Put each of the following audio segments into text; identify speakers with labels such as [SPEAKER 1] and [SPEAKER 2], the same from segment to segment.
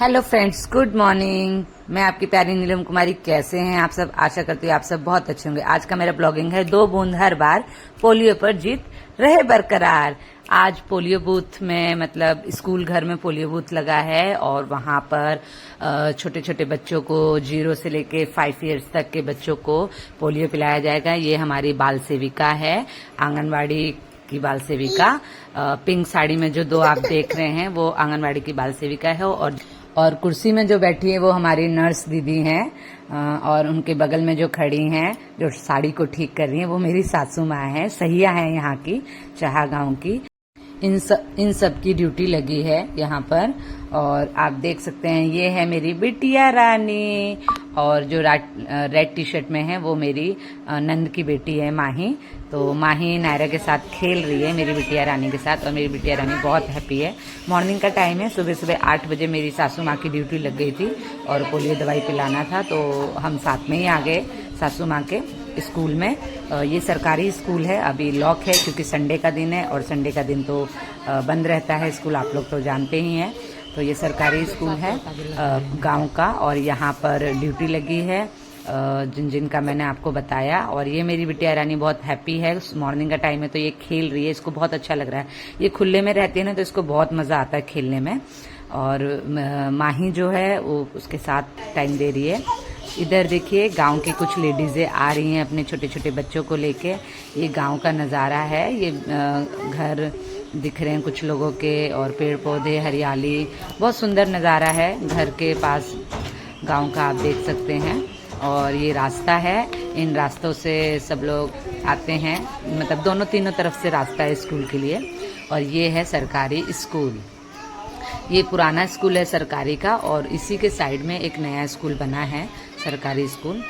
[SPEAKER 1] Hello friends, good morning. मैं आपकी प्यारी नीलम कुमारी। कैसे हैं आप सब? आशा करती हूँ आप सब बहुत अच्छे होंगे। आज का मेरा ब्लॉगिंग है 2 बूंद हर बार, पोलियो पर जीत रहे बरकरार। आज पोलियो बूथ में मतलब स्कूल घर में पोलियो बूथ लगा है और वहां पर छोटे छोटे बच्चों को 0 से लेके 5 इयर्स तक के बच्चों को पोलियो पिलाया जाएगा। ये हमारी बाल सेविका है, आंगनवाड़ी की बाल सेविका। पिंक साड़ी में जो 2 आप देख रहे हैं वो आंगनवाड़ी की बाल सेविका है और कुर्सी में जो बैठी है वो हमारी नर्स दीदी हैं और उनके बगल में जो खड़ी हैं जो साड़ी को ठीक कर रही हैं वो मेरी सासू माँ है, सहिया है यहाँ की, चाहा गांव की। इन सब की ड्यूटी लगी है यहाँ पर। और आप देख सकते हैं ये है मेरी बिटिया रानी और जो रेड टी शर्ट में है वो मेरी नंद की बेटी है माही। तो माही नायरा के साथ खेल रही है मेरी बिटिया रानी के साथ और मेरी बिटिया रानी बहुत हैप्पी है। मॉर्निंग का टाइम है, सुबह सुबह 8 बजे मेरी सासू माँ की ड्यूटी लग गई थी और पोलियो दवाई पिलाना था तो हम साथ में ही आ गए सासू माँ के स्कूल में। ये सरकारी स्कूल है, अभी लॉक है क्योंकि संडे का दिन है और संडे का दिन तो बंद रहता है स्कूल, आप लोग तो जानते ही हैं। तो ये सरकारी स्कूल है गांव का और यहाँ पर ड्यूटी लगी है जिनका मैंने आपको बताया। और ये मेरी बिटिया रानी बहुत हैप्पी है। मॉर्निंग का टाइम है तो ये खेल रही है, इसको बहुत अच्छा लग रहा है। ये खुले में रहती है ना तो इसको बहुत मजा आता है खेलने में। और माही जो है वो उसके साथ टाइम दे रही है। इधर देखिए गांव की कुछ लेडीजें आ रही हैं अपने छोटे छोटे बच्चों को लेके। ये गांव का नज़ारा है, ये घर दिख रहे हैं कुछ लोगों के और पेड़ पौधे, हरियाली, बहुत सुंदर नज़ारा है घर के पास गांव का, आप देख सकते हैं। और ये रास्ता है, इन रास्तों से सब लोग आते हैं, मतलब दोनों तीनों तरफ से रास्ता है स्कूल के लिए। और ये है सरकारी स्कूल, ये पुराना स्कूल है सरकारी का और इसी के साइड में एक नया स्कूल बना है सरकारी स्कूल।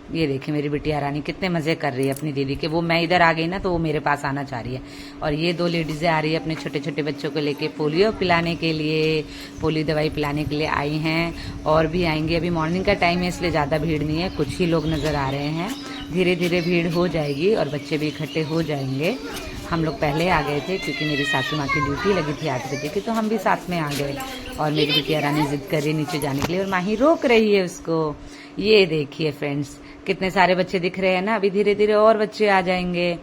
[SPEAKER 1] ये देखिए मेरी बिटिया रानी कितने मजे कर रही है अपनी दीदी के। वो मैं इधर आ गई ना तो वो मेरे पास आना चाह रही है। और ये 2 लेडीजें आ रही है अपने छोटे छोटे बच्चों को लेके पोलियो पिलाने के लिए, पोलियो दवाई पिलाने के लिए आई हैं और भी आएंगे। अभी मॉर्निंग का टाइम है इसलिए ज़्यादा भीड़ नहीं है, कुछ ही लोग नज़र आ रहे हैं। धीरे धीरे भीड़ हो जाएगी और बच्चे भी इकट्ठे हो जाएंगे। हम लोग पहले आ गए थे क्योंकि मेरी सासू माँ की ड्यूटी लगी थी 8 बजे की, तो हम भी साथ में आ गए। और मेरी बिटिया रानी जिद कर रही है नीचे जाने के लिए और माही रोक रही है उसको। ये देखिए फ्रेंड्स कितने सारे बच्चे दिख रहे हैं ना, अभी धीरे धीरे और बच्चे आ जाएंगे।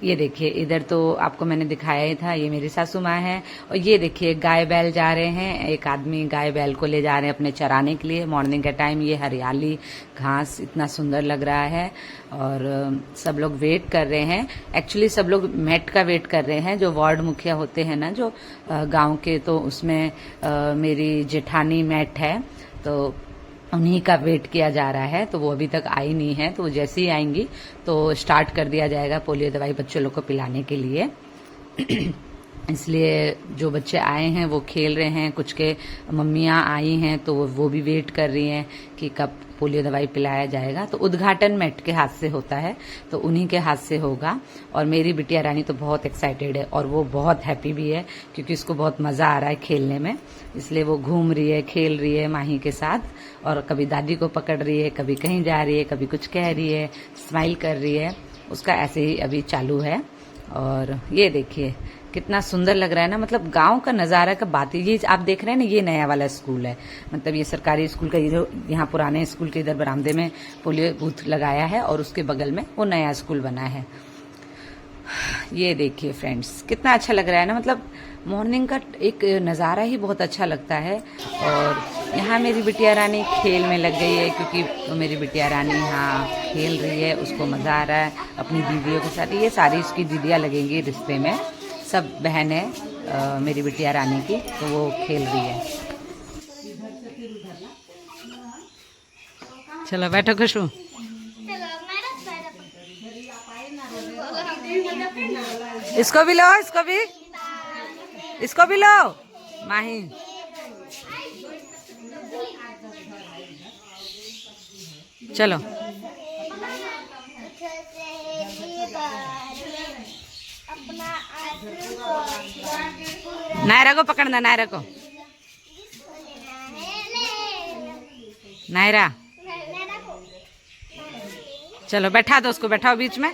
[SPEAKER 1] ये देखिए इधर तो आपको मैंने दिखाया ही था, ये मेरी सासू माँ है। और ये देखिए गाय बैल जा रहे हैं, एक आदमी गाय बैल को ले जा रहे हैं अपने चराने के लिए। मॉर्निंग का टाइम, ये हरियाली घास इतना सुंदर लग रहा है और सब लोग वेट कर रहे हैं। एक्चुअली सब लोग मेट का वेट कर रहे हैं, जो वार्ड मुखिया होते हैं ना जो गांव के, तो उसमें मेरी जेठानी मेट है तो उन्हीं का वेट किया जा रहा है। तो वो अभी तक आई नहीं है, तो वो जैसे ही आएंगी तो स्टार्ट कर दिया जाएगा पोलियो दवाई बच्चों लोग को पिलाने के लिए। इसलिए जो बच्चे आए हैं वो खेल रहे हैं, कुछ के मम्मियाँ आई हैं तो वो भी वेट कर रही हैं कि कब पोलियो दवाई पिलाया जाएगा। तो उद्घाटन मेट के हाथ से होता है तो उन्हीं के हाथ से होगा। और मेरी बिटिया रानी तो बहुत एक्साइटेड है और वो बहुत हैप्पी भी है क्योंकि उसको बहुत मज़ा आ रहा है खेलने में, इसलिए वो घूम रही है, खेल रही है माही के साथ और कभी दादी को पकड़ रही है, कभी कहीं जा रही है, कभी कुछ कह रही है, स्माइल कर रही है। उसका ऐसे ही अभी चालू है। और ये देखिए कितना सुंदर लग रहा है ना, मतलब गांव का नज़ारा का बात है। ये आप देख रहे हैं ना, ये नया वाला स्कूल है, मतलब ये सरकारी स्कूल का, ये जो यहाँ पुराने स्कूल के इधर बरामदे में पोलियो बूथ लगाया है और उसके बगल में वो नया स्कूल बना है। ये देखिए फ्रेंड्स कितना अच्छा लग रहा है ना, मतलब मॉर्निंग का एक नज़ारा ही बहुत अच्छा लगता है। और यहाँ मेरी बिटिया रानी खेल में लग गई है क्योंकि तो मेरी बिटिया रानी यहाँ खेल रही है, उसको मज़ा आ रहा है अपनी दीदियों के साथ। ये सारी उसकी दीदियाँ लगेंगी रिश्ते में, सब बहन है मेरी बिटिया रानी की, तो वो खेल रही है। चलो बैठो खुशबू। इसको भी लो, इसको भी लो माही। चलो नायरा को पकड़ना, नायरा को, नायरा चलो बैठा दो उसको, बैठाओ बीच में,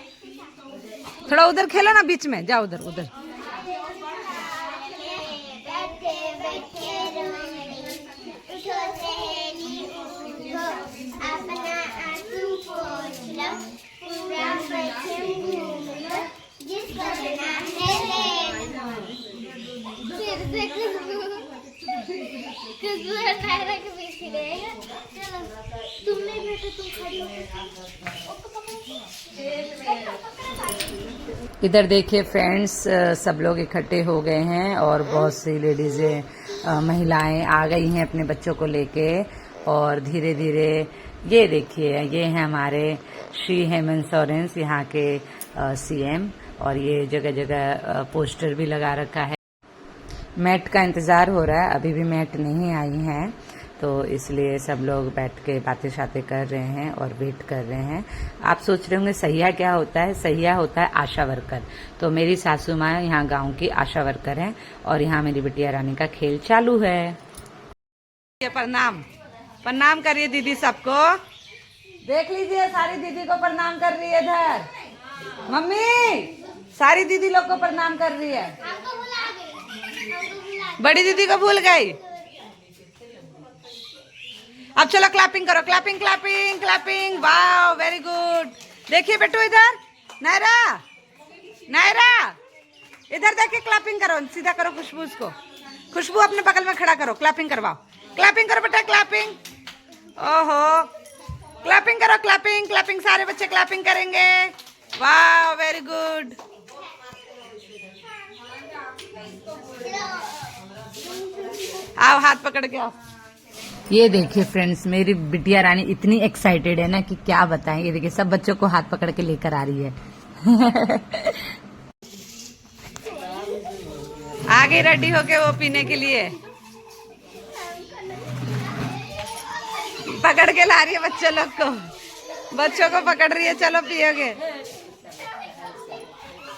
[SPEAKER 1] थोड़ा उधर खेलो ना, बीच में जाओ, उधर उधर।
[SPEAKER 2] खुशबू और नायरा के बीच ही रहेगा। चलो तुम नहीं बैठो, तुम खड़ी हो।
[SPEAKER 1] इधर देखिए फ्रेंड्स, सब लोग इकट्ठे हो गए हैं और बहुत सी लेडीजें, महिलाएं आ गई हैं अपने बच्चों को लेके। और धीरे धीरे ये देखिए, ये हैं हमारे श्री हेमंत सोरेन, यहाँ के सीएम। और ये जगह जगह पोस्टर भी लगा रखा है। मैट का इंतजार हो रहा है, अभी भी मैट नहीं आई है, तो इसलिए सब लोग बैठ के बातें शातें कर रहे हैं और वेट कर रहे हैं। आप सोच रहे होंगे सहिया क्या होता है? सहिया होता है आशा वर्कर। तो मेरी सासू माँ यहाँ गांव की आशा वर्कर हैं और यहाँ मेरी बिटिया रानी का खेल चालू है। प्रणाम प्रणाम करिए दीदी सबको। देख लीजिए, सारी दीदी को प्रणाम कर रही है इधर। मम्मी सारी दीदी लोग को प्रणाम कर रही है। बड़ी दीदी को भूल गई। अब चलो क्लैपिंग करो, क्लैपिंग क्लैपिंग क्लैपिंग। वाह वेरी गुड। देखिए बेटू इधर, नायरा नायरा इधर देखिए, क्लैपिंग करो, सीधा करो खुशबू को। खुशबू अपने बगल में खड़ा करो, क्लैपिंग करवाओ। क्लैपिंग करो बेटा, क्लैपिंग। ओहो, क्लैपिंग करो, क्लैपिंग क्लैपिंग। सारे बच्चे क्लैपिंग करेंगे। वाह वेरी गुड। आओ हाथ पकड़ के आओ। ये देखिए फ्रेंड्स, मेरी बिटिया रानी इतनी एक्साइटेड है ना कि क्या बताएं। ये देखिए सब बच्चों को हाथ पकड़ के लेकर आ रही है। आगे रेडी होके वो पीने के लिए पकड़ के ला रही है बच्चों लोग को, बच्चों को पकड़ रही है। चलो पियोगे।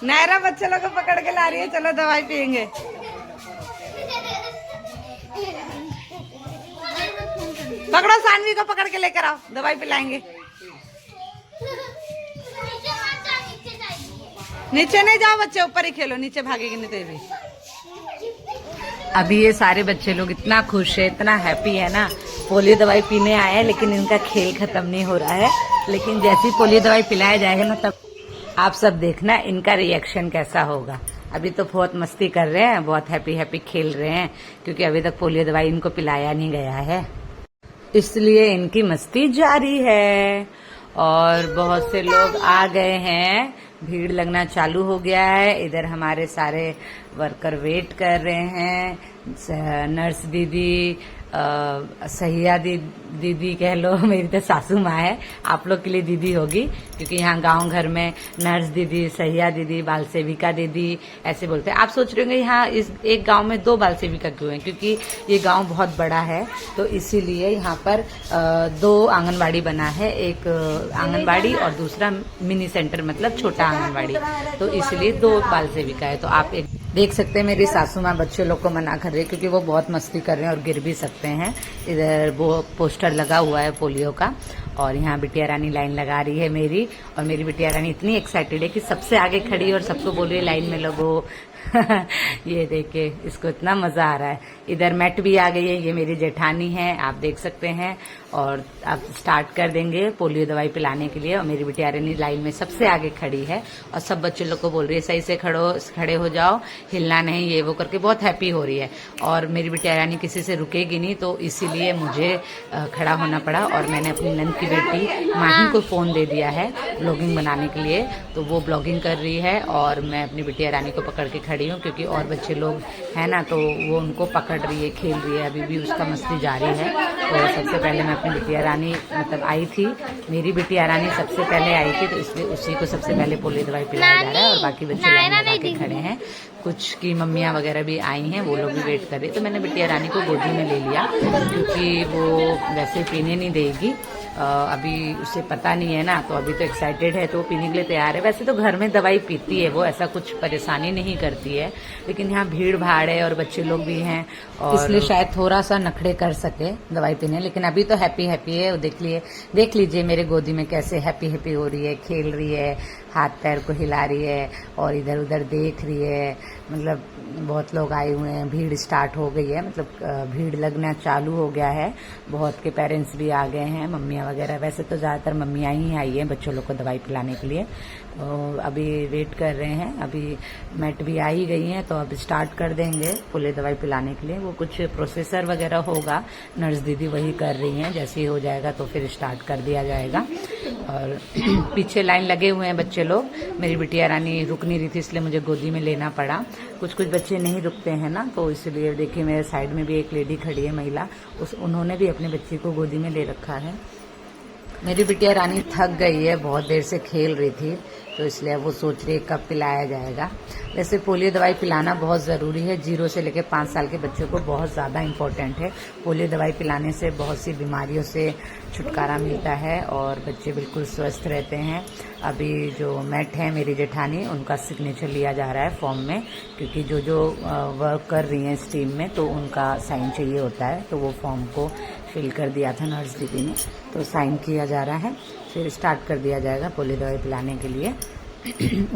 [SPEAKER 1] नायरा बच्चों लोग को पकड़ के ला रही है, चलो दवाई पियेंगे। पकड़ो, सानवी को पकड़ के लेकर आओ, दवाई पिलाएंगे। नीचे नहीं जाओ बच्चे, ऊपर ही खेलो, नीचे भागेगी नहीं तो भी। अभी ये सारे बच्चे लोग इतना खुश है, इतना हैप्पी है ना। पोलियो दवाई पीने आए हैं लेकिन इनका खेल खत्म नहीं हो रहा है। लेकिन जैसी पोलियो दवाई पिलाया जाएगा ना, तब आप सब देखना इनका रिएक्शन कैसा होगा। अभी तो बहुत मस्ती कर रहे हैं, बहुत हैप्पी हैप्पी खेल रहे हैं, क्योंकि अभी तक पोलियो दवाई इनको पिलाया नहीं गया है, इसलिए इनकी मस्ती जारी है। और बहुत से लोग आ गए हैं, भीड़ लगना चालू हो गया है। इधर हमारे सारे वर्कर वेट कर रहे हैं। नर्स दीदी, सहिया दीदी कह लो, मेरी तो सासू माँ है, आप लोग के लिए दीदी होगी, क्योंकि यहाँ गांव घर में नर्स दीदी, सहिया दीदी, बाल सेविका दीदी ऐसे बोलते हैं। आप सोच रहे होंगे यहाँ इस एक गांव में 2 बाल सेविका क्यों हैं? क्योंकि ये गांव बहुत बड़ा है, तो इसीलिए यहाँ पर 2 आंगनबाड़ी बना है। एक आंगनबाड़ी और दूसरा मिनी सेंटर, मतलब छोटा आंगनबाड़ी, तो इसलिए 2 बाल सेविका है। तो आप एक देख सकते हैं मेरी सासू माँ बच्चे लोग को मना कर रही है, क्योंकि वो बहुत मस्ती कर रहे हैं और गिर भी सकते हैं। इधर वो पोस्टर लगा हुआ है पोलियो का, और यहाँ बिटिया रानी लाइन लगा रही है मेरी। और मेरी बिटिया रानी इतनी एक्साइटेड है कि सबसे आगे खड़ी है और सबको बोल रही है लाइन में लगो। ये देखिए, इसको इतना मजा आ रहा है। इधर मैट भी आ गई है, ये मेरी जेठानी है, आप देख सकते हैं। और अब स्टार्ट कर देंगे पोलियो दवाई पिलाने के लिए। और मेरी बिटिया रानी लाइन में सबसे आगे खड़ी है और सब बच्चे लोग को बोल रही है सही से खड़े हो जाओ, हिलना नहीं, ये वो करके बहुत हैप्पी हो रही है। और मेरी बिटिया रानी किसी से रुकेगी नहीं, तो इसीलिए मुझे खड़ा होना पड़ा। और मैंने अपनी नंद की बेटी माही को फोन दे दिया है ब्लॉगिंग बनाने के लिए, तो वो ब्लॉगिंग कर रही है और मैं अपनी बिटिया रानी को पकड़ के खड़ी हूँ, क्योंकि और बच्चे लोग हैं ना, तो वो उनको पकड़ रही है, खेल रही है, अभी भी उसका मस्ती जारी है। तो सबसे पहले मैं अपनी बिटिया रानी, मतलब आई थी, मेरी बिटिया रानी सबसे पहले आई थी, तो इसलिए उसी को सबसे पहले पोलियो दवाई पिलाया जा रहा है। और बाकी बच्चे लाइन लगा के खड़े हैं। कुछ की मम्मियाँ वगैरह भी आई हैं, वो लोग भी वेट कर रहे। तो मैंने बिटिया रानी को गोदी में ले लिया, क्योंकि वो वैसे पीने नहीं देगी, अभी उसे पता नहीं है ना, तो अभी तो एक्साइटेड है, तो वो पीने के लिए तैयार है। वैसे तो घर में दवाई पीती है वो, ऐसा कुछ परेशानी नहीं करती है, लेकिन यहाँ भीड़ भाड़ है और बच्चे लोग भी हैं, और इसलिए शायद थोड़ा सा नखड़े कर सके दवाई पीने। लेकिन अभी तो हैप्पी हैप्पी है। देख लीजिए मेरे गोदी में कैसे हैप्पी हैप्पी हो रही है, खेल रही है, हाथ पैर को हिला रही है और इधर उधर देख रही है। मतलब बहुत लोग आए हुए हैं, भीड़ स्टार्ट हो गई है, मतलब भीड़ लगना चालू हो गया है। बहुत के पेरेंट्स भी आ गए हैं, मम्मियाँ वगैरह। वैसे तो ज़्यादातर मम्मियाँ ही आई हैं बच्चों लोग को दवाई पिलाने के लिए। तो अभी वेट कर रहे हैं। अभी मैट भी आ ही गई हैं, तो अब स्टार्ट कर देंगे पोलियो दवाई पिलाने के लिए। वो कुछ प्रोसेसर वगैरह होगा, नर्स दीदी वही कर रही हैं, जैसे ही हो जाएगा तो फिर स्टार्ट कर दिया जाएगा। और पीछे लाइन लगे हुए हैं बच्चे लोग। मेरी बिटिया रानी रुक नहीं रही थी, इसलिए मुझे गोदी में लेना पड़ा। कुछ बच्चे नहीं रुकते हैं ना, तो इसलिए देखिए मेरे साइड में भी एक लेडी खड़ी है, महिला, उन्होंने भी अपने बच्चे को गोदी में ले रखा है। मेरी बिटिया रानी थक गई है, बहुत देर से खेल रही थी, तो इसलिए वो सोच रही है कब पिलाया जाएगा। वैसे पोलियो दवाई पिलाना बहुत ज़रूरी है, 0 से लेकर 5 साल के बच्चों को बहुत ज़्यादा इम्पोर्टेंट है। पोलियो दवाई पिलाने से बहुत सी बीमारियों से छुटकारा मिलता है और बच्चे बिल्कुल स्वस्थ रहते हैं। अभी जो मैट है मेरी जेठानी, उनका सिग्नेचर लिया जा रहा है फॉर्म में, क्योंकि जो वर्क कर रही हैं इस टीम में, तो उनका साइन चाहिए होता है, तो वो फॉर्म को फिल कर दिया था नर्स दीदी ने, तो साइन किया जा रहा है, फिर स्टार्ट कर दिया जाएगा पोलियो दवाई पिलाने के लिए।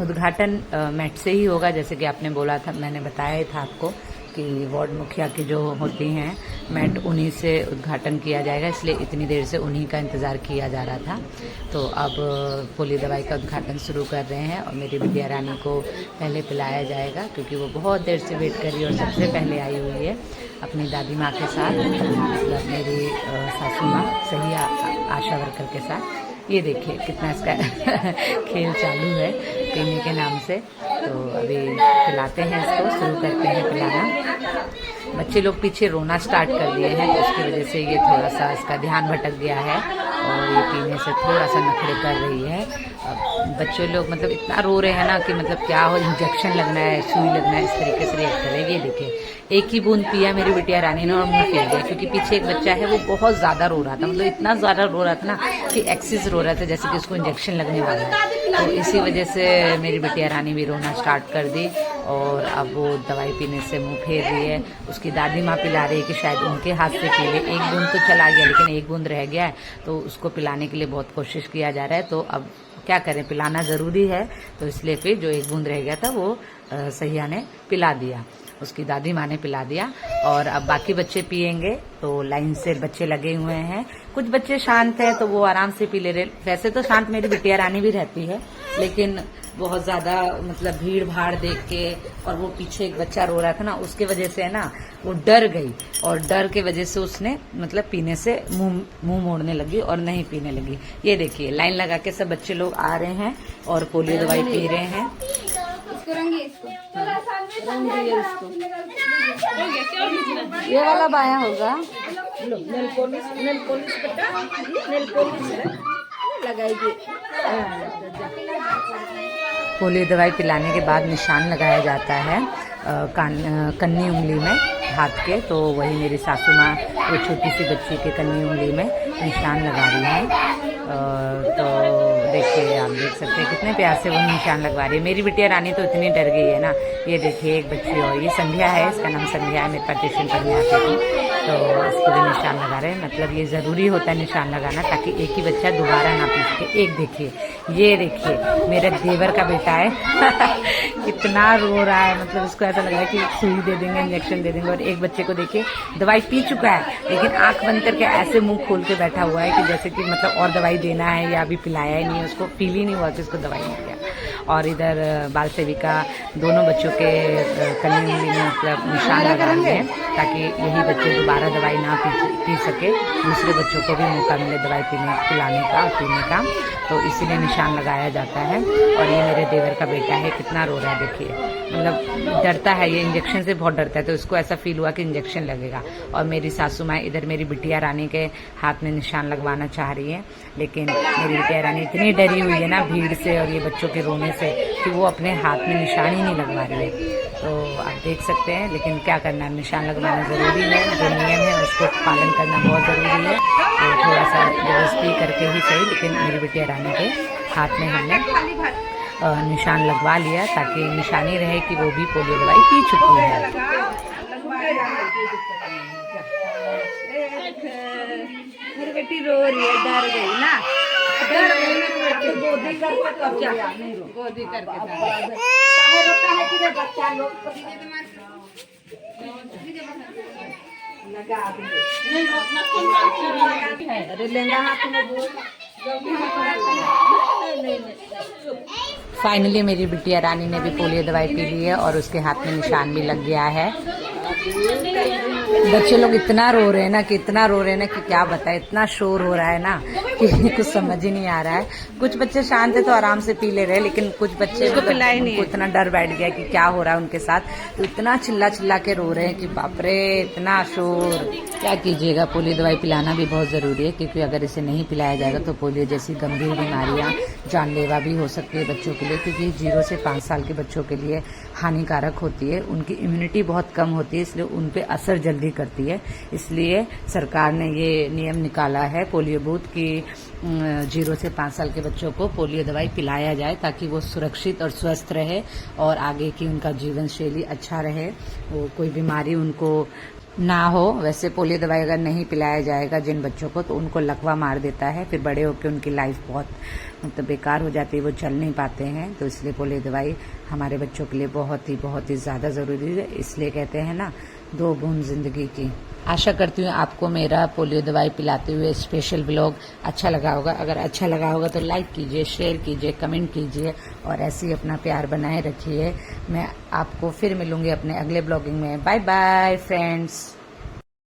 [SPEAKER 1] उद्घाटन मैट से ही होगा, जैसे कि आपने बोला था, मैंने बताया ही था आपको कि वार्ड मुखिया की जो होती हैं मैट, उन्हीं से उद्घाटन किया जाएगा, इसलिए इतनी देर से उन्हीं का इंतज़ार किया जा रहा था। तो अब पोलियो दवाई का उद्घाटन शुरू कर रहे हैं और मेरी बिटिया रानी को पहले पिलाया जाएगा, क्योंकि वो बहुत देर से वेट कर रही है और सबसे पहले आई हुई है अपनी दादी माँ के साथ, मतलब मेरी सासू माँ सही आशा वर्कर के साथ। ये देखिए कितना इसका खेल चालू है पीने के नाम से। तो अभी पिलाते हैं इसको, शुरू करते हैं पिलाना। बच्चे लोग पीछे रोना स्टार्ट कर दिए हैं, तो उसकी वजह से ये थोड़ा सा इसका ध्यान भटक गया है और ये पीने से थोड़ा सा नखरे कर रही है। अब बच्चे लोग मतलब इतना रो रहे हैं ना कि मतलब क्या हो, इंजेक्शन लगना है, सुई लगना है, इस तरीके से रिएक्ट करेगी। देखिए एक ही बूंद पिया मेरी बिटिया रानी ने और मुंह फेर दिया, क्योंकि पीछे एक बच्चा है वो बहुत ज़्यादा रो रहा था, मतलब इतना ज़्यादा रो रहा था ना कि एक्सिस रो रहा था, जैसे कि उसको इंजेक्शन लगने वाला है। तो इसी वजह से मेरी बिटिया रानी भी रोना स्टार्ट कर दी और अब वो दवाई पीने से मुंह फेर रही है। उसकी दादी माँ पिला रही है कि शायद उनके हाथ से पी ले। एक बूंद तो चला गया, लेकिन एक बूंद रह गया है, तो उसको पिलाने के लिए बहुत कोशिश किया जा रहा है। तो अब क्या करें, पिलाना ज़रूरी है, तो इसलिए फिर जो एक बूंद रह गया था वो सहिया ने पिला दिया, उसकी दादी माँ ने पिला दिया। और अब बाकी बच्चे पिएंगे, तो लाइन से बच्चे लगे हुए हैं। कुछ बच्चे शांत हैं तो वो आराम से पी ले रहे। वैसे तो शांत मेरी बिटिया रानी भी रहती है, लेकिन बहुत ज्यादा मतलब भीड़ भाड़ देख के, और वो पीछे एक बच्चा रो रहा था ना, उसके वजह से है ना वो डर गई, और डर के वजह से उसने मतलब पीने से मुंह मोड़ने लगी और नहीं पीने लगी। ये देखिए लाइन लगा के सब बच्चे लोग आ रहे हैं और पोलियो दवाई पी रहे हैं। ये वाला बाया होगा, लगाएगी। पोलियो दवाई पिलाने के बाद निशान लगाया जाता है कन्नी उंगली में हाथ के, तो वही मेरी सासू माँ वो छोटी सी बच्ची के कन्नी उंगली में निशान लगा रही है। तो देखिए आप देख सकते हैं कितने प्यार से वो निशान लगवा रही है। मेरी बिटिया रानी तो इतनी डर गई है ना। ये देखिए एक बच्ची और, ये संध्या है, इसका नाम संध्या है, मेरे पास ट्यूशन पढ़ने आती थी, तो इसको भी निशान लगा रहे हैं। मतलब ये ज़रूरी होता है निशान लगाना, ताकि एक ही बच्चा दोबारा ना पी सके। एक देखिए, ये देखिए मेरा देवर का बेटा है कितना रो रहा है, मतलब उसको ऐसा लग रहा है कि सुई दे देंगे, इंजेक्शन दे देंगे। और एक बच्चे को देखिए दवाई पी चुका है, लेकिन आंख बंद करके ऐसे मुंह खोल के बैठा हुआ है कि जैसे कि मतलब और दवाई देना है, या अभी पिलाया ही नहीं, उसको फील ही नहीं हुआ कि उसको दवाई नहीं दिया। और इधर बाल सेविका दोनों बच्चों के कन्नी उंगली में मतलब निशान लगाएंगे, ताकि यही बच्चे दोबारा दवाई ना पी सके, दूसरे बच्चों को भी मौका मिले दवाई पिलाने का और पीने का, तो इसीलिए निशान लगाया जाता है। और ये मेरे देवर का बेटा है, कितना रो रहा है देखिए, मतलब डरता है, ये इंजेक्शन से बहुत डरता है, तो इसको ऐसा फील हुआ कि इंजेक्शन लगेगा। और मेरी सासू माँ इधर मेरी बिटिया रानी के हाथ में निशान लगवाना चाह रही है, लेकिन मेरी बिटिया रानी इतनी डरी हुई है ना भीड़ से और ये बच्चों के रोने से कि वो अपने हाथ में निशान ही नहीं लगवा रही है। तो आप देख सकते हैं, लेकिन क्या करना है, निशान लगवाना ज़रूरी है, जो नियम है उसको पालन करना बहुत ज़रूरी है। तो थोड़ा सा जबरदस्ती करके ही सही, लेकिन मेरी बिटिया रानी के हाथ में हमने निशान लगवा लिया, ताकि निशानी रहे कि वो भी पोलियो दवाई पी चुकी है। मेरी बेटी रो रही है, डर गई ना, डर गई, गोदी करके रोता है कि बच्चा लोग लगा अरे लेंगा हाथ में फाइनली मेरी बिटिया रानी ने भी पोलियो दवाई पी ली है और उसके हाथ में निशान भी लग गया है। बच्चे लोग इतना रो रहे हैं ना कि क्या बताए, इतना शोर हो रहा है ना कि कुछ समझ ही नहीं आ रहा है। कुछ बच्चे शांत है तो आराम से पी ले रहे हैं, लेकिन कुछ बच्चे उनको इतना डर बैठ गया कि क्या हो रहा है उनके साथ, तो इतना चिल्ला के रो रहे हैं कि बाप रे इतना शोर। क्या कीजिएगा, पोलियो दवाई पिलाना भी बहुत जरूरी है, क्योंकि अगर इसे नहीं पिलाया जाएगा तो पोलियो जैसी गंभीर बीमारियां जानलेवा भी हो सकती है बच्चों के लिए, क्योंकि 0 से 5 साल के बच्चों के लिए हानिकारक होती है। उनकी इम्यूनिटी बहुत कम होती है, इसलिए उन पे असर जल्दी करती है। इसलिए सरकार ने ये नियम निकाला है पोलियो बूथ की 0 से 5 साल के बच्चों को पोलियो दवाई पिलाया जाए, ताकि वो सुरक्षित और स्वस्थ रहे और आगे की उनका जीवन शैली अच्छा रहे, वो कोई बीमारी उनको ना हो। वैसे पोलियो दवाई अगर नहीं पिलाया जाएगा जिन बच्चों को, तो उनको लकवा मार देता है, फिर बड़े होकर उनकी लाइफ बहुत मतलब बेकार हो जाती है, वो चल नहीं पाते हैं। तो इसलिए पोलियो दवाई हमारे बच्चों के लिए बहुत ही ज़्यादा ज़रूरी है। इसलिए कहते हैं ना, 2 बूंद जिंदगी की। आशा करती हूँ आपको मेरा पोलियो दवाई पिलाते हुए स्पेशल ब्लॉग अच्छा लगा होगा। अगर अच्छा लगा होगा तो लाइक कीजिए, शेयर कीजिए, कमेंट कीजिए और ऐसे ही अपना प्यार बनाए रखिए। मैं आपको फिर मिलूंगी अपने अगले ब्लॉगिंग में। Bye bye friends.